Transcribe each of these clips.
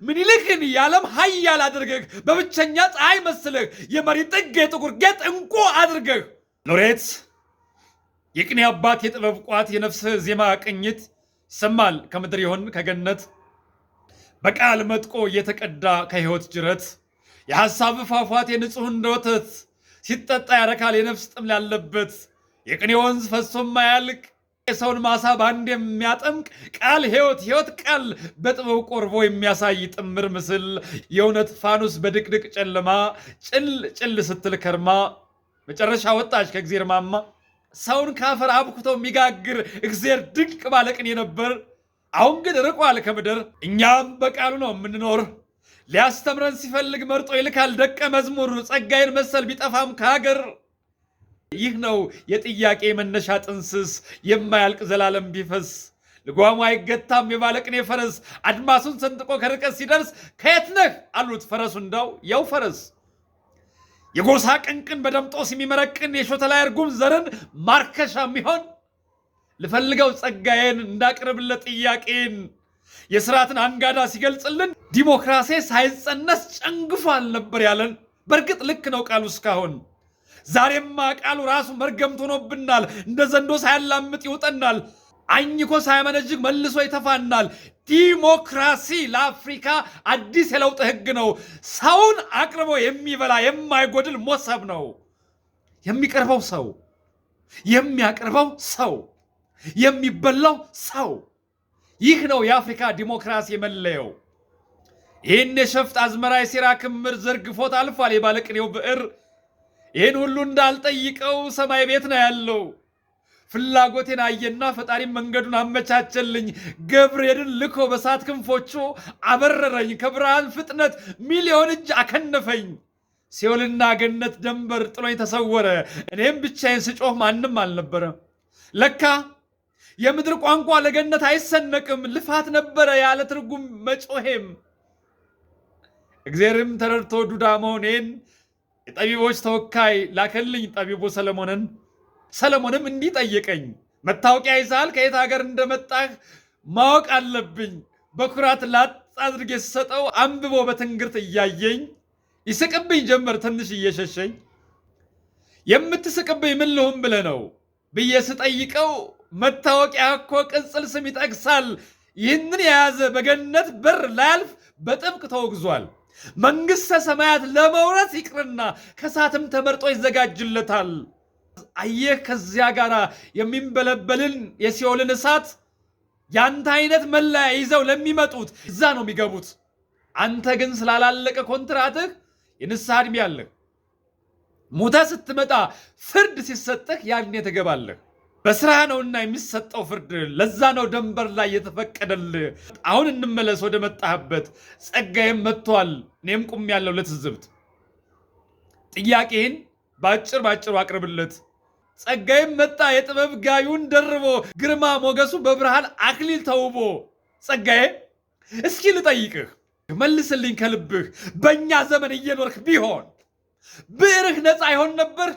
ምኒልክን የዓለም ኃያል አድርገህ በብቸኛ ፀሐይ መስለህ የመሪ ጥግ የጥቁር ጌጥ እንቁ አድርገህ ሎሬት የቅኔ አባት የጥበብ ቋት የነፍስ ዜማ ቅኝት ይሰማል ከምድር ይሆን ከገነት በቃል መጥቆ እየተቀዳ ከሕይወት ጅረት የሐሳብ ፏፏቴ ንጹሕ እንደወተት ሲጠጣ ያረካል የነፍስ ጥም ላለበት የቅኔ ወንዝ ፈሶ ማያልቅ የሰውን ማሳ በአንድ የሚያጠምቅ ቃል ሕይወት ቃል በጥበብ ቆርቦ የሚያሳይ ጥምር ምስል የእውነት ፋኑስ በድቅድቅ ጨለማ ጭል ስትል ከርማ መጨረሻ ወጣች ከእግዚአብሔር ማማ ሰውን ካፈር አብኩቶ የሚጋግር እግዚአብሔር ድንቅ ባለቅኔ ነበር። አሁን ግን ርቋል ከምድር እኛም በቃሉ ነው የምንኖር። ሊያስተምረን ሲፈልግ መርጦ ይልካል ደቀ መዝሙር ጸጋዬን መሰል ቢጠፋም ከሀገር ይህ ነው የጥያቄ መነሻ ጥንስስ የማያልቅ ዘላለም ቢፈስ ልጓሙ አይገታም የባለቅኔ ፈረስ አድማሱን ሰንጥቆ ከርቀት ሲደርስ ከየት ነህ አሉት ፈረሱ እንዳው ያው ፈረስ የጎሳ ቅንቅን በደምጦስ የሚመረቅን የሾተላይ እርጉም ዘርን ማርከሻ የሚሆን ልፈልገው ጸጋዬን እንዳቅርብለት ጥያቄን የሥርዓትን አንጋዳ ሲገልጽልን ዲሞክራሲ ሳይጸነስ ጨንግፏል ነበር ያለን። በእርግጥ ልክ ነው ቃሉ እስካሁን ዛሬማ ቃሉ ራሱ መርገምት ሆኖብናል። እንደ ዘንዶ ሳያላምጥ ይውጠናል። አኝኮ ሳያመነጅግ መልሶ ይተፋናል። ዲሞክራሲ ለአፍሪካ አዲስ የለውጥ ሕግ ነው። ሰውን አቅርቦ የሚበላ የማይጎድል ሞሰብ ነው። የሚቀርበው ሰው፣ የሚያቀርበው ሰው፣ የሚበላው ሰው። ይህ ነው የአፍሪካ ዲሞክራሲ መለየው። ይህን የሸፍጥ አዝመራ የሴራ ክምር ዘርግፎት አልፏል የባለቅኔው ብዕር። ይህን ሁሉ እንዳልጠይቀው ሰማይ ቤት ነው ያለው። ፍላጎቴን አየና ፈጣሪ መንገዱን አመቻቸልኝ። ገብርኤልን ልኮ በሳት ክንፎቹ አበረረኝ። ከብርሃን ፍጥነት ሚሊዮን እጅ አከነፈኝ። ሲኦልና ገነት ደንበር ጥሎኝ ተሰወረ። እኔም ብቻዬን ስጮህ ማንም አልነበረ። ለካ የምድር ቋንቋ ለገነት አይሰነቅም። ልፋት ነበረ ያለ ትርጉም መጮሄም። እግዚአብሔርም ተረድቶ ዱዳ መሆኔን የጠቢቦች ተወካይ ላከልኝ ጠቢቡ ሰለሞንን። ሰለሞንም እንዲህ ጠየቀኝ፣ መታወቂያ ይዛል ከየት ሀገር እንደመጣህ ማወቅ አለብኝ። በኩራት ላጥ አድርጌ ስሰጠው አንብቦ በትንግርት እያየኝ ይስቅብኝ ጀመር ትንሽ እየሸሸኝ። የምትስቅብኝ ምን ልሁን ብለህ ነው ብዬ ስጠይቀው መታወቂያ እኮ ቅጽል ስም ይጠቅሳል። ይህንን የያዘ በገነት በር ላያልፍ በጥብቅ ተወግዟል። መንግሥተ ሰማያት ለመውረስ ይቅርና ከሳትም ተመርጦ ይዘጋጅለታል። አየህ ከዚያ ጋር የሚንበለበልን የሲኦልን እሳት ያንተ አይነት መለያ ይዘው ለሚመጡት እዛ ነው የሚገቡት። አንተ ግን ስላላለቀ ኮንትራትህ የንስሐ ዕድሜ አለህ። ሙተህ ስትመጣ ፍርድ ሲሰጥህ ያኔ ትገባለህ። በስራ ነውና የሚሰጠው ፍርድ። ለዛ ነው ደንበር ላይ የተፈቀደልህ። አሁን እንመለስ ወደ መጣህበት። ጸጋዬም መጥቷል፣ እኔም ቁሜያለሁ ለትዝብት። ጥያቄህን ባጭሩ አቅርብለት። ጸጋዬም መጣ የጥበብ ጋቢውን ደርቦ ግርማ ሞገሱ በብርሃን አክሊል ተውቦ። ጸጋዬ እስኪ ልጠይቅህ መልስልኝ ከልብህ፣ በእኛ ዘመን እየኖርክ ቢሆን ብዕርህ ነፃ ይሆን ነበር?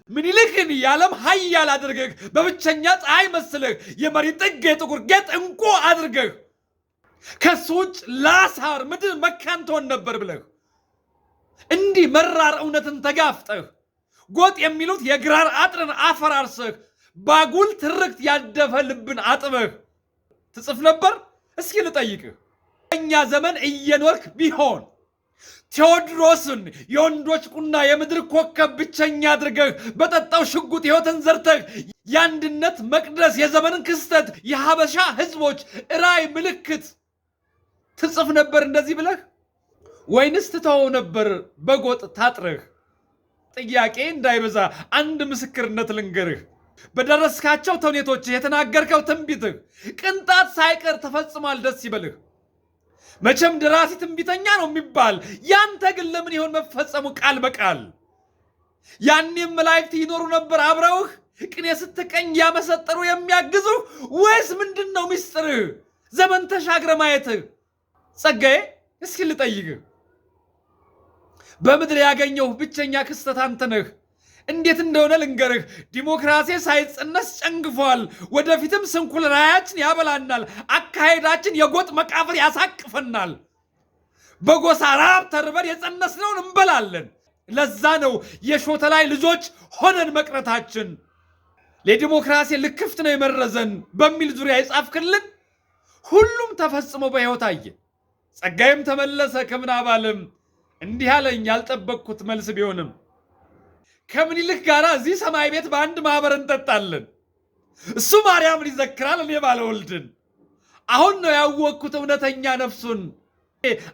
ምኒልክን የዓለም ኃያል አድርገህ በብቸኛ ፀሐይ መስለህ የመሪ ጥግ የጥቁር ጌጥ እንቁ አድርገህ ከሱ ውጭ ላሳር ምድር መካን ትሆን ነበር ብለህ እንዲህ መራር እውነትን ተጋፍጠህ ጎጥ የሚሉት የግራር አጥርን አፈራርሰህ ባጉል ትርክት ያደፈ ልብን አጥበህ ትጽፍ ነበር? እስኪ ልጠይቅህ በእኛ ዘመን እየኖርክ ቢሆን ቴዎድሮስን የወንዶች ቁና የምድር ኮከብ ብቸኛ አድርገህ በጠጣው ሽጉጥ ሕይወትን ዘርተህ የአንድነት መቅደስ የዘመንን ክስተት የሀበሻ ሕዝቦች ራዕይ ምልክት ትጽፍ ነበር እንደዚህ ብለህ? ወይንስ ትተወው ነበር በጎጥ ታጥረህ? ጥያቄ እንዳይበዛ አንድ ምስክርነት ልንገርህ። በደረስካቸው ተውኔቶችህ የተናገርከው ትንቢትህ ቅንጣት ሳይቀር ተፈጽሟል፣ ደስ ይበልህ። መቼም ደራሲ ትንቢተኛ ነው የሚባል፣ ያንተ ግን ለምን ይሆን መፈጸሙ ቃል በቃል? ያኔም መላእክት ይኖሩ ነበር አብረውህ ቅኔ ስትቀኝ ያመሰጠሩ የሚያግዙህ? ወይስ ምንድን ነው ሚስጥርህ ዘመን ተሻግረ ማየትህ? ጸጋዬ እስኪ ልጠይቅህ፣ በምድር ያገኘው ብቸኛ ክስተት አንተ ነህ። እንዴት እንደሆነ ልንገርህ። ዲሞክራሲ ሳይጸነስ ጨንግፏል። ወደፊትም ስንኩል ራያችን ያበላናል። አካሄዳችን የጎጥ መቃብር ያሳቅፈናል። በጎሳ ራብ ተርበን የጸነስነውን እንበላለን። ለዛ ነው የሾተ ላይ ልጆች ሆነን መቅረታችን። ለዲሞክራሲ ልክፍት ነው የመረዘን በሚል ዙሪያ የጻፍክልን ሁሉም ተፈጽሞ በሕይወት አየ። ጸጋይም ተመለሰ ከምናብ ዓለም እንዲህ አለኝ ያልጠበቅኩት መልስ ቢሆንም ከምኒልክ ጋር እዚህ ሰማይ ቤት በአንድ ማህበር እንጠጣለን። እሱ ማርያምን ይዘክራል፣ እኔ ባለወልድን። አሁን ነው ያወቅኩት እውነተኛ ነፍሱን።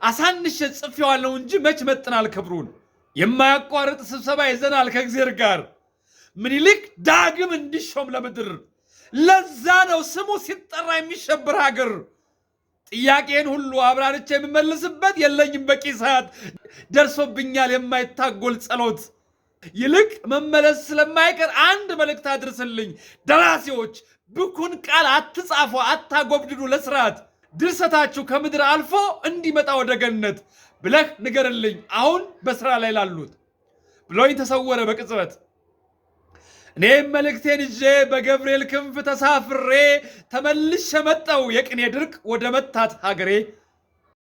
አሳንሼ ጽፌዋለሁ እንጂ መች መጥናል ክብሩን። የማያቋርጥ ስብሰባ ይዘናል ከእግዚአብሔር ጋር ምኒልክ ዳግም እንዲሾም ለምድር። ለዛ ነው ስሙ ሲጠራ የሚሸብር ሀገር። ጥያቄን ሁሉ አብራርቼ የምመልስበት የለኝም በቂ ሰዓት። ደርሶብኛል የማይታጎል ጸሎት። ይልቅ መመለስ ስለማይቀር አንድ መልእክት አድርስልኝ። ደራሲዎች ብኩን ቃል አትጻፉ፣ አታጎብድዱ ለስርዓት። ድርሰታችሁ ከምድር አልፎ እንዲመጣ ወደ ገነት ብለህ ንገርልኝ አሁን በስራ ላይ ላሉት ብሎኝ ተሰወረ በቅጽበት። እኔም መልእክቴን ይዤ በገብርኤል ክንፍ ተሳፍሬ ተመልሼ መጣሁ የቅኔ ድርቅ ወደ መታት ሀገሬ።